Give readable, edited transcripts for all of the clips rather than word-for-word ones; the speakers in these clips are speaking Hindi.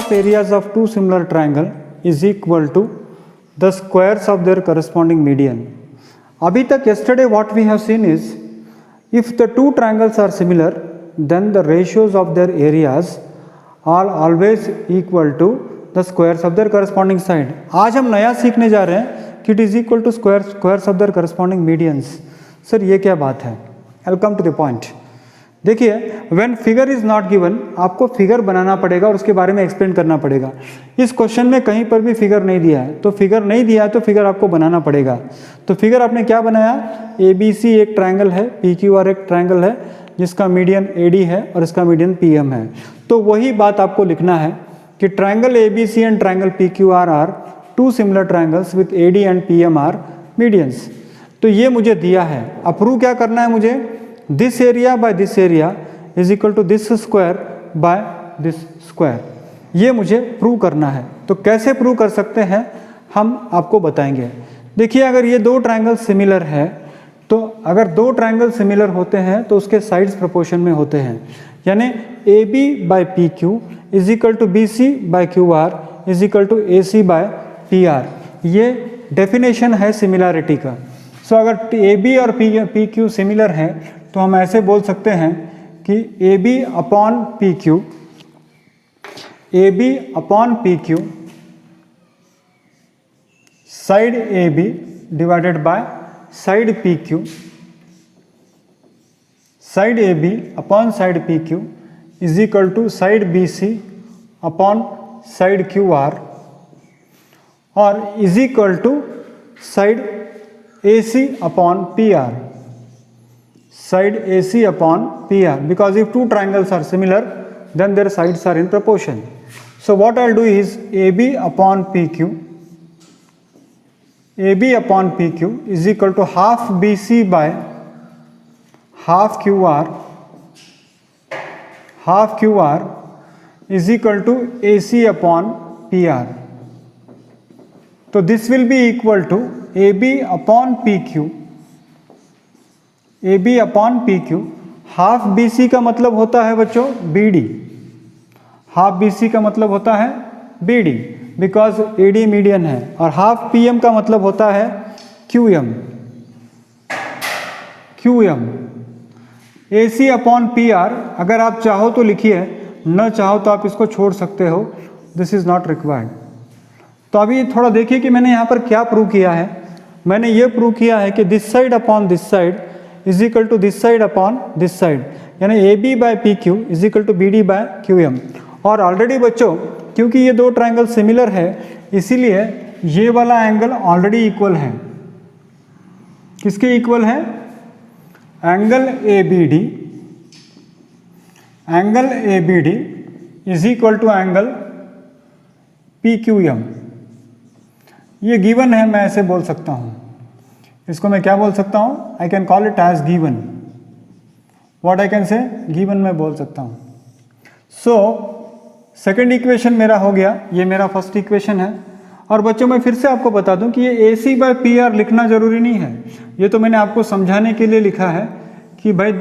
of areas of two similar triangle is equal to the squares of their corresponding median. अभी तक yesterday what we have seen is if the two triangles are similar then the ratios of their areas are always equal to the squares of their corresponding side. आज हम नया सीखने जा रहे हैं कि it is equal to squares of their corresponding medians. Sir ये क्या बात है? I'll come to the point. देखिए when figure is not given आपको फिगर बनाना पड़ेगा और उसके बारे में एक्सप्लेन करना पड़ेगा. इस क्वेश्चन में कहीं पर भी फिगर नहीं दिया है, तो फिगर नहीं दिया है तो फिगर आपको बनाना पड़ेगा. तो फिगर आपने क्या बनाया? ABC एक ट्रायंगल है, PQR एक ट्रायंगल है जिसका मीडियन AD है और इसका मीडियन PM है. तो वही बात आपको लिखना है कि triangle ABC and triangle PQR are two similar triangles with AD and PM are medians. तो ये मुझे दिया है. अब प्रूव क्या करना है मुझे? This area by this area is equal to this square by this square. ये मुझे प्रूव करना है. तो कैसे प्रूव कर सकते हैं हम आपको बताएंगे. देखिए अगर ये दो ट्रायंगल सिमिलर है तो अगर दो ट्रायंगल सिमिलर होते हैं तो उसके साइड्स प्रोपोर्शन में होते हैं. यानी AB by PQ is equal to BC by QR is equal to AC by PR. ये डेफिनेशन है सिमिलैरिटी का. सो अगर AB और PQ सिमिलर हैं तो हम ऐसे बोल सकते हैं कि AB upon PQ side AB divided by side PQ, side AB upon side PQ is equal to side BC upon side QR और is equal to side AC upon PR, side AC upon PR, because if two triangles are similar then their sides are in proportion. So what I'll do is AB upon PQ is equal to half BC by half QR is equal to AC upon PR. So this will be equal to AB upon PQ. Half BC का मतलब होता है बच्चों BD, हाफ BC का मतलब होता है BD बिकॉज AD मीडियन है, और हाफ PM का मतलब होता है QM. AC अपॉन PR अगर आप चाहो तो लिखिए, न चाहो तो आप इसको छोड़ सकते हो. This is not required. तो अभी थोड़ा देखिए कि मैंने यहाँ पर क्या प्रूव किया है. मैंने ये प्रूव किया है कि this side upon this side is equal to this side upon this side, यानी AB by PQ is equal to BD by QM. और ऑलरेडी बच्चों क्योंकि ये दो ट्रायंगल सिमिलर है इसीलिए ये वाला एंगल ऑलरेडी इक्वल है. किसके इक्वल है? Angle ABD is equal to angle PQM. ये गिवन है, मैं ऐसे बोल सकता हूँ. इसको मैं क्या बोल सकता हूँ? I can call it as given. What I can say? Given में बोल सकता हूँ. सो सेकेंड इक्वेशन मेरा हो गया. ये मेरा फर्स्ट इक्वेशन है. और बच्चों मैं फिर से आपको बता दूं कि ये AC बाय PR लिखना जरूरी नहीं है. ये तो मैंने आपको समझाने के लिए लिखा है कि भाई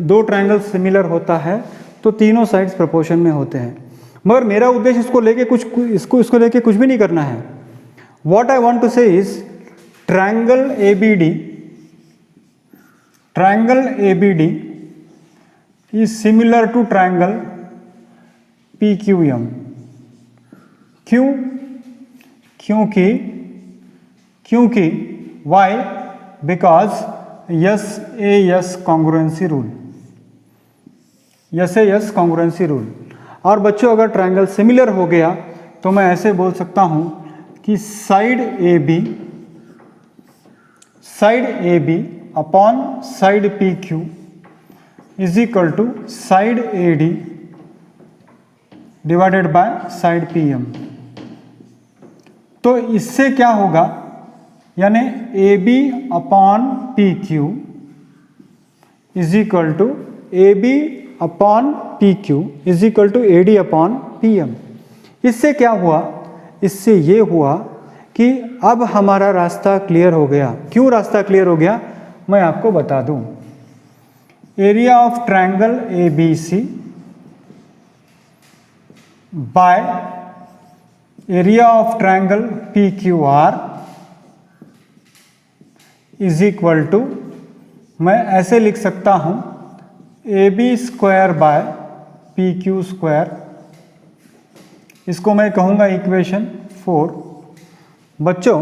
दो ट्रायंगल सिमिलर होता है तो तीनों साइड्स प्रोपोर्शन में होते हैं. मगर मेरा उद्देश्य इसको लेके कुछ भी नहीं करना है. What I want to say is triangle ABD is similar to triangle PQM. क्यों? क्योंकि why? Because SAS congruency rule. SAS congruency rule. और बच्चों अगर ट्रायंगल सिमिलर हो गया तो मैं ऐसे बोल सकता हूं कि side AB upon side PQ is equal to side AD divided by side PM. तो इससे क्या होगा? यानी AB upon PQ is equal to AB upon PQ is equal to AD upon PM. इससे क्या हुआ? इससे ये हुआ कि अब हमारा रास्ता क्लियर हो गया. क्यों रास्ता क्लियर हो गया मैं आपको बता दूं. Area of triangle ABC by area of triangle P Q R is equal to, मैं ऐसे लिख सकता हूं A B square by P Q square, इसको मैं कहूँगा इक्वेशन 4। बच्चों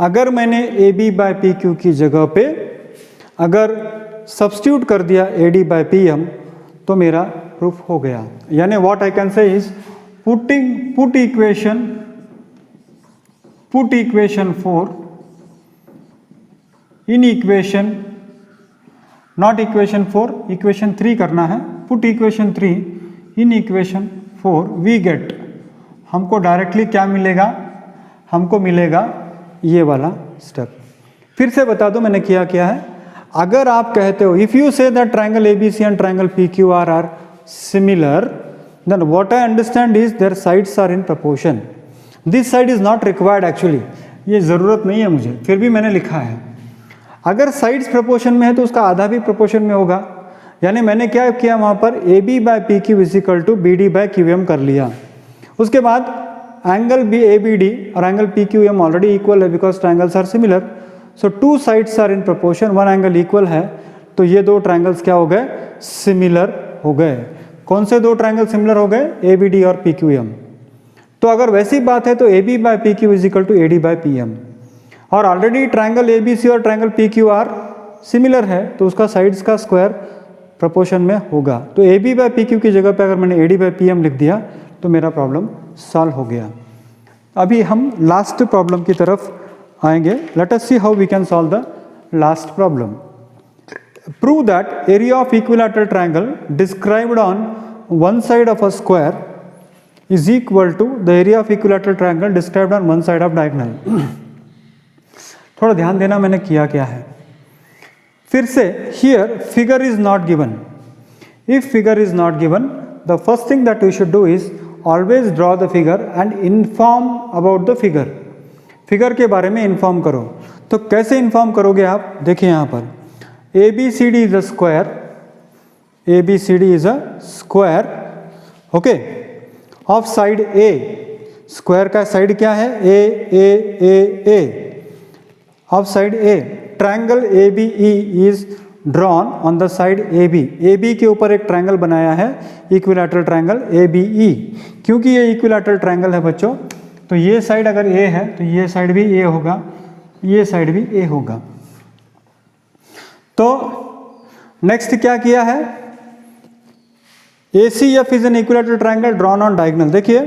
अगर मैंने A B by P Q की जगह पे अगर सब्स्टिट्यूट कर दिया A D by P M तो मेरा प्रूफ हो गया। यानी what I can say is put equation 4 in equation, not equation 4, equation 3 करना है, put equation 3 in equation 4 we get, हमको डायरेक्टली क्या मिलेगा, हमको मिलेगा ये वाला स्टेप। फिर से बता दो मैंने किया क्या है। अगर आप कहते हो if you say that triangle ABC and triangle PQR are similar, then what I understand is their sides are in proportion. This side is not required actually, ये जरूरत नहीं है मुझे, फिर भी मैंने लिखा है। अगर साइड्स प्रोपोर्शन में है तो उसका आधा भी प्रोपोर्शन में होगा। यानी मैंने क्या किया वहां पर A B by P Q is equal to B D by Q M कर लिया। उसके बाद angle B A B D और angle P Q M already equal है because triangles are similar. So two sides are in proportion, one angle equal है तो ये दो ट्रायंगल्स क्या हो गए, सिमिलर हो गए। कौन से दो ट्रायंगल सिमिलर हो गए, ए बी डी और पी क्यू एम। तो अगर वैसी बात है तो A B by P Q is equal to A D by P M, और already triangle A B C और triangle P Q R similar है तो उसका साइड्स का स्क्वायर प्रोपोर्शन में होगा। तो A B by P Q की जगह पे अगर मैंने A D by P M लिख दिया तो मेरा प्रॉब्लम सॉल्व हो गया। अभी हम लास्ट प्रॉब्लम की तरफ आएंगे। Let us see how we can solve the last problem. Prove that area of equilateral triangle described on one side of a square is equal to the area of equilateral triangle described on one side of diagonal. थोड़ा ध्यान देना मैंने किया क्या है। फिर से here figure is not given. If figure is not given the first thing that we should do is always draw the figure and inform about the figure. Figure के बारे में इन्फॉर्म करो। तो कैसे इन्फॉर्म करोगे आप, देखिए यहाँ पर A B C D is a square, A B C D is a square, okay, of side A. Square का साइड क्या है, A of side A. Triangle A B E is drawn on the side A B. A B के ऊपर एक ट्रायंगल बनाया है, equilateral triangle A B E. क्योंकि ये इक्विलैटरल ट्रायंगल है बच्चों, तो ये साइड अगर ए है तो ये साइड भी ए होगा, ये साइड भी ए होगा। तो नेक्स्ट क्या किया है, A C F is an equilateral triangle drawn on diagonal. देखिए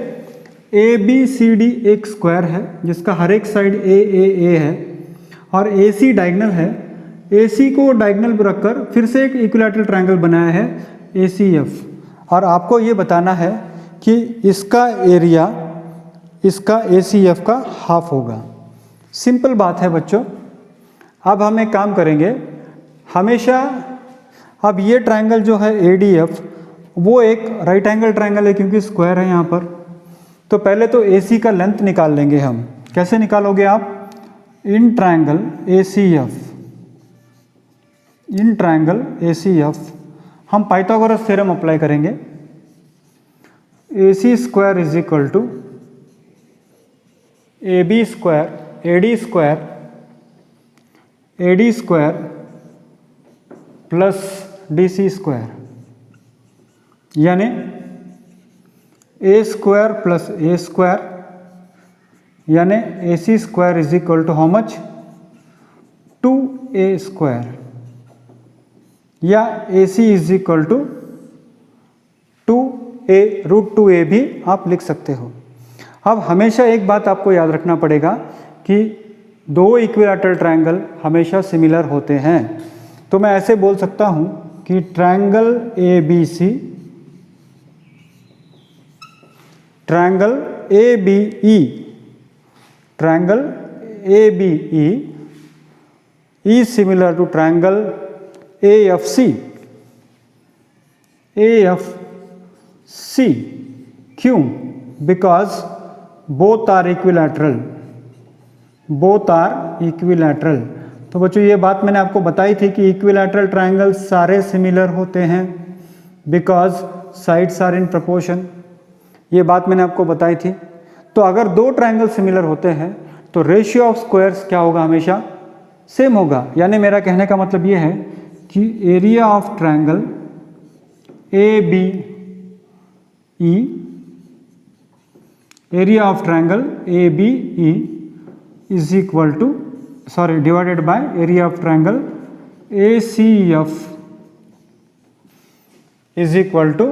ए बी सी डी एक स्क्वायर है जिसका हर एक साइड ए है, और ए सी डायगोनल है। ए सी को डायगोनल पर रखकर फिर से एक इक्विलैटरल ट्रायंगल बनाया है ए सी एफ, और आपको ये बताना है कि इसका एरिया इसका ए सी एफ का हाफ होगा। सिंपल बात है बच्चों। अब हम एक काम करेंगे, हमेशा अब ये ट्रायंगल जो है ए डी एफ वो एक राइट एंगल ट्रायंगल है क्योंकि स्क्वायर है यहाँ पर। तो पहले तो ए सी का लेंथ निकाल लेंगे हम। कैसे निकालोगे आप, in triangle A C F, in triangle A C F हम पाइथागोरस थ्योरम अप्लाई करेंगे। A C square is equal to A B square A D square plus D C square, यानी A square plus A square, यानी A C square is equal to how much, 2a square, या A C is equal to 2a root 2a भी आप लिख सकते हो। अब हमेशा एक बात आपको याद रखना पड़ेगा कि दो इक्विलैटरल ट्रायंगल हमेशा सिमिलर होते हैं। तो मैं ऐसे बोल सकता हूं कि triangle A B C, triangle A B E, triangle A B E is similar to triangle AFC. AFC क्यों? Because both are equilateral. Both are equilateral. तो बच्चों ये बात मैंने आपको बताई थी कि इक्विलैटरल ट्रायंगल सारे सिमिलर होते हैं because sides are in proportion. ये बात मैंने आपको बताई थी। तो अगर दो ट्रायंगल सिमिलर होते हैं तो रेशियो ऑफ स्क्वायर्स क्या होगा, हमेशा सेम होगा। यानी मेरा कहने का मतलब ये है कि area of triangle A B E, area of triangle A B E is equal to divided by area of triangle A C F is equal to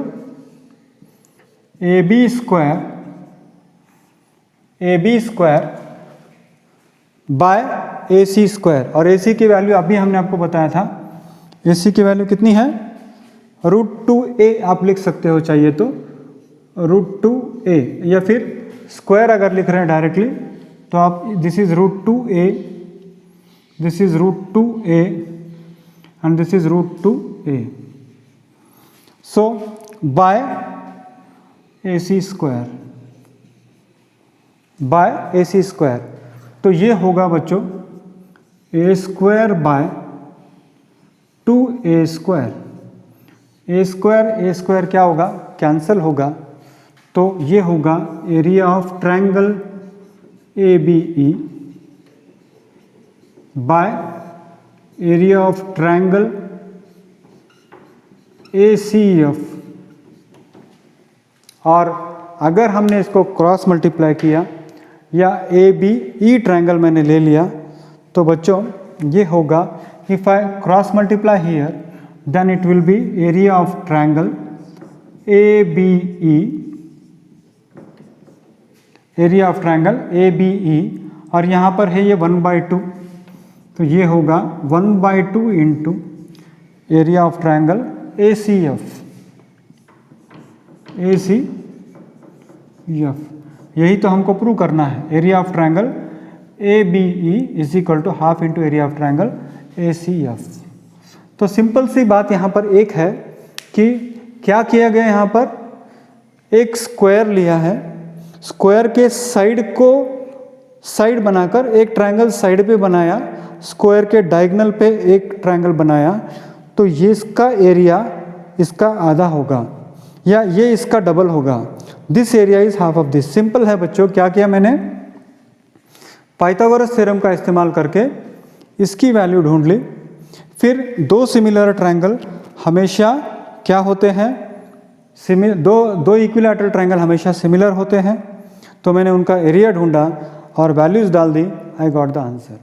A B square by A C square. और ए सी की वैल्यू अभी हमने आपको बताया था, ए सी की वैल्यू कितनी है, √2a आप लिख सकते हो चाहिए तो, √2a, या फिर स्क्वायर अगर लिख रहे हैं डायरेक्टली तो आप this is √2a, this is √2a and this is √2a। So by A C square, by A C square, तो ये होगा बच्चों A square by 2a square. A square क्या होगा, कैंसल होगा, तो ये होगा area of triangle A B E by area of triangle A C F. और अगर हमने इसको क्रॉस मल्टीप्लाई किया या ए बी ई ट्रायंगल मैंने ले लिया तो बच्चों ये होगा, if I cross multiply here then it will be area of triangle ABE, area of triangle ABE, और यहाँ पर है ये 1/2, तो ये होगा 1/2 into area of triangle ACF, यही तो हमको प्रूव करना है। Area of triangle ABE is equal to half into area of triangle ACF। तो सिंपल सी बात यहाँ पर एक है कि क्या किया गया, यहाँ पर एक स्क्वायर लिया है, स्क्वायर के साइड को साइड बनाकर एक ट्रायंगल साइड पे बनाया, स्क्वायर के डायगोनल पे एक ट्रायंगल बनाया, तो ये इसका एरिया इसका आधा होगा या ये इसका डबल होगा। This area is half of this. Simple है बच्चों, क्या किया मैंने, पाइथागोरस थ्योरम का इस्तेमाल करके इसकी वैल्यू ढूंढ ली। फिर दो सिमिलर ट्रायंगल हमेशा क्या होते हैं, दो इक्विलैटरल ट्रायंगल हमेशा सिमिलर होते हैं, तो मैंने उनका एरिया ढूंढा और वैल्यूज डाल दी, आई गॉट द आंसर।